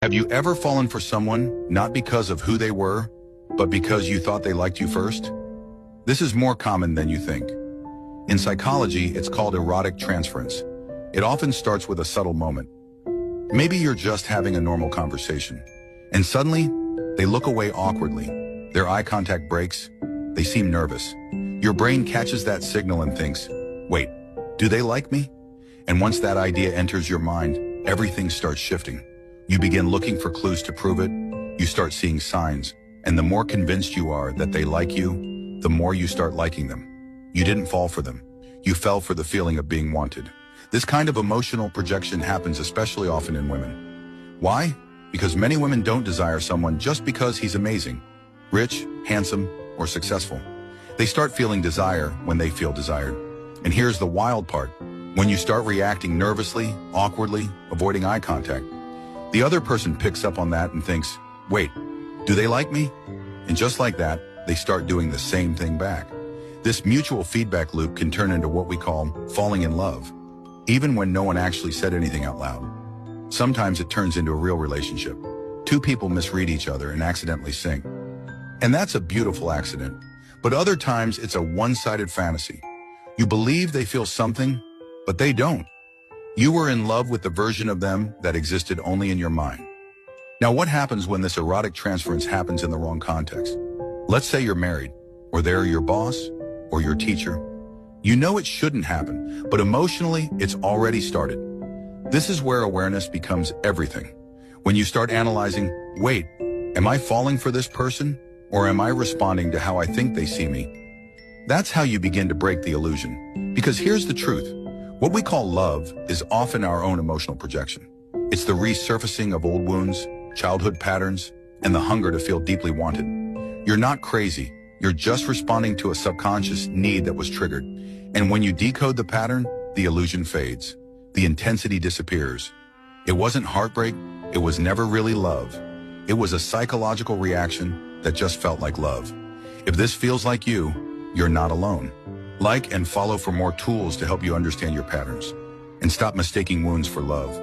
Have you ever fallen for someone not because of who they were, but because you thought they liked you first? This is more common than you think. In psychology, it's called erotic transference. It often starts with a subtle moment. Maybe you're just having a normal conversation, and suddenly, they look away awkwardly. Their eye contact breaks. They seem nervous. Your brain catches that signal and thinks, wait, do they like me? And once that idea enters your mind, everything starts shifting. You begin looking for clues to prove it. You start seeing signs. And the more convinced you are that they like you, the more you start liking them. You didn't fall for them. You fell for the feeling of being wanted. This kind of emotional projection happens especially often in women. Why? Because many women don't desire someone just because he's amazing, rich, handsome, or successful. They start feeling desire when they feel desired. And here's the wild part. When you start reacting nervously, awkwardly, avoiding eye contact, the other person picks up on that and thinks, wait, do they like me? And just like that, they start doing the same thing back. This mutual feedback loop can turn into what we call falling in love, even when no one actually said anything out loud. Sometimes it turns into a real relationship. Two people misread each other and accidentally sync. And that's a beautiful accident. But other times it's a one-sided fantasy. You believe they feel something, but they don't. You were in love with the version of them that existed only in your mind. Now, what happens when this erotic transference happens in the wrong context? Let's say you're married, or they're your boss, or your teacher. You know it shouldn't happen, but emotionally, it's already started. This is where awareness becomes everything. When you start analyzing, wait, am I falling for this person, or am I responding to how I think they see me? That's how you begin to break the illusion. Because here's the truth. What we call love is often our own emotional projection. It's the resurfacing of old wounds, childhood patterns, and the hunger to feel deeply wanted. You're not crazy. You're just responding to a subconscious need that was triggered. And when you decode the pattern, the illusion fades. The intensity disappears. It wasn't heartbreak. It was never really love. It was a psychological reaction that just felt like love. If this feels like you, you're not alone. Like and follow for more tools to help you understand your patterns and stop mistaking wounds for love.